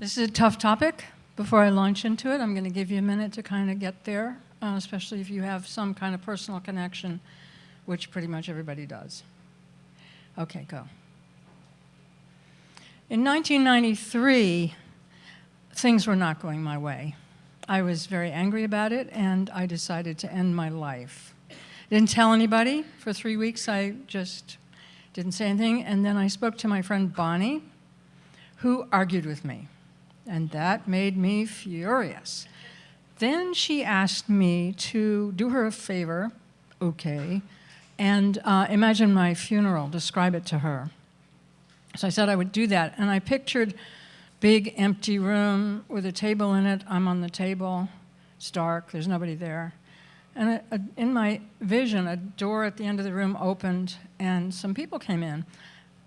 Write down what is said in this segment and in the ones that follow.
This is a tough topic. Before I launch into it, I'm going to give you a minute to kind of get there, especially if you have some kind of personal connection, which pretty much everybody does. Okay, go. In 1993, things were not going my way. I was very angry about it, and I decided to end my life. Didn't tell anybody. For 3 weeks, I just didn't say anything, and then I spoke to my friend Bonnie, who argued with me. And that made me furious. Then she asked me to do her a favor, okay, and imagine my funeral, describe it to her. So I said I would do that, and I pictured big empty room with a table in it. I'm on the table, it's dark, there's nobody there. And in my vision, a door at the end of the room opened, and some people came in.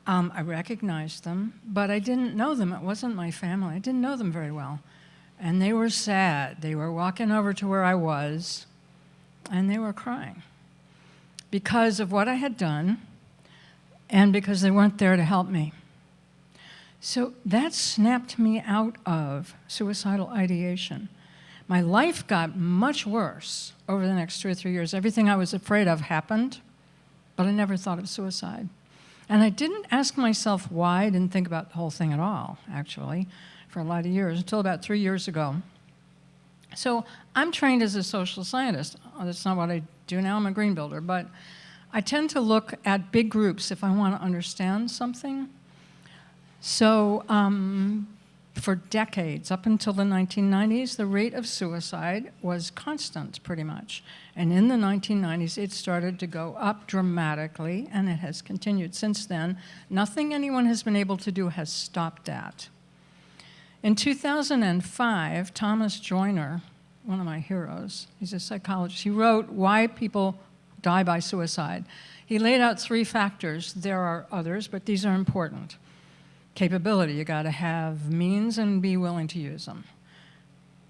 I recognized them, but I didn't know them. It wasn't my family. I didn't know them very well. And they were sad. They were walking over to where I was, and they were crying because of what I had done and because they weren't there to help me. So that snapped me out of suicidal ideation. My life got much worse over the next 2 or 3 years. Everything I was afraid of happened, but I never thought of suicide. And I didn't ask myself why. I didn't think about the whole thing at all, actually, for a lot of years, until about 3 years ago. So I'm trained as a social scientist. That's not what I do now. I'm a green builder. But I tend to look at big groups if I want to understand something. So for decades, up until the 1990s, the rate of suicide was constant, pretty much. And in the 1990s, it started to go up dramatically, and it has continued since then. Nothing anyone has been able to do has stopped that. In 2005, Thomas Joyner, one of my heroes, he's a psychologist, he wrote Why People Die by Suicide. He laid out 3 factors. There are others, but these are important. Capability, you got to have means and be willing to use them.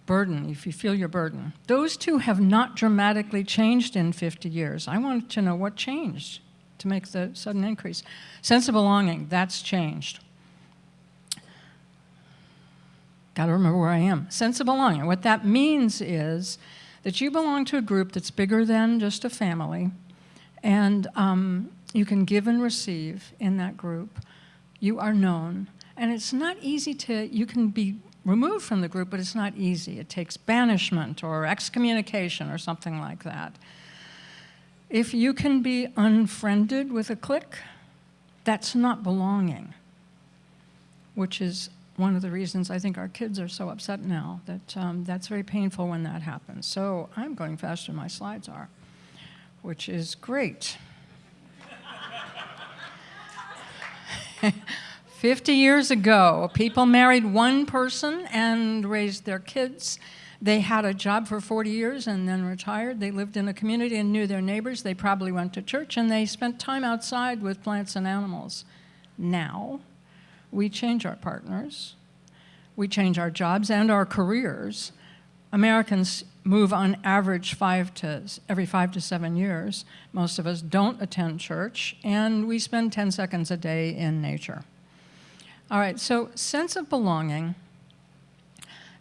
Burden, if you feel your burden. Those 2 have not dramatically changed in 50 years. I wanted to know what changed to make the sudden increase. Sense of belonging, that's changed. Got to remember where I am. Sense of belonging. What that means is that you belong to a group that's bigger than just a family, and you can give and receive in that group. You are known, and it's not easy you can be removed from the group, but it's not easy. It takes banishment or excommunication or something like that. If you can be unfriended with a clique, that's not belonging, which is one of the reasons I think our kids are so upset now, that that's very painful when that happens. So I'm going faster than my slides are, which is great. 50 years ago, people married one person and raised their kids. They had a job for 40 years and then retired. They lived in a community and knew their neighbors. They probably went to church, and they spent time outside with plants and animals. Now, we change our partners. We change our jobs and our careers. Americans move on average every 5 to 7 years. Most of us don't attend church, and we spend 10 seconds a day in nature. All right, so sense of belonging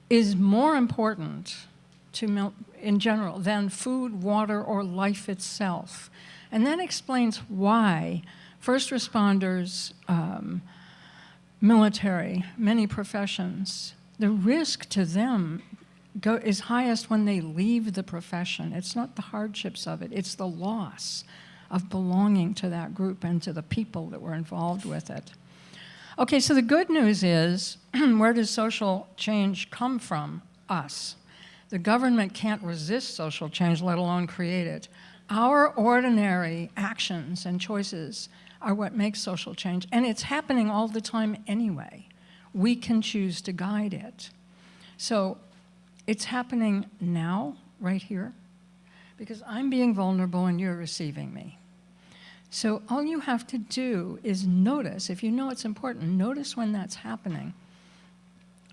is more important in general than food, water, or life itself. And that explains why first responders, military, many professions, the risk to them is highest when they leave the profession. It's not the hardships of it, it's the loss of belonging to that group and to the people that were involved with it. Okay, so the good news is, where does social change come from? Us. The government can't resist social change, let alone create it. Our ordinary actions and choices are what makes social change, and it's happening all the time anyway. We can choose to guide it. So it's happening now, right here, because I'm being vulnerable and you're receiving me. So all you have to do is notice, if you know it's important, notice when that's happening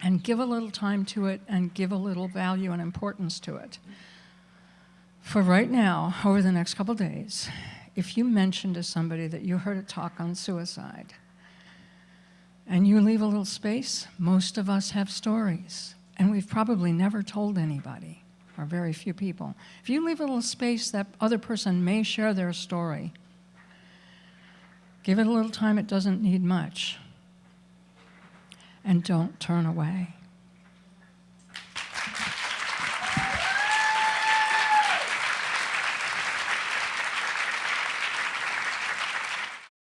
and give a little time to it and give a little value and importance to it. For right now, over the next couple days, if you mention to somebody that you heard a talk on suicide, and you leave a little space, most of us have stories, and we've probably never told anybody, or very few people. If you leave a little space, that other person may share their story. Give it a little time, it doesn't need much. And don't turn away.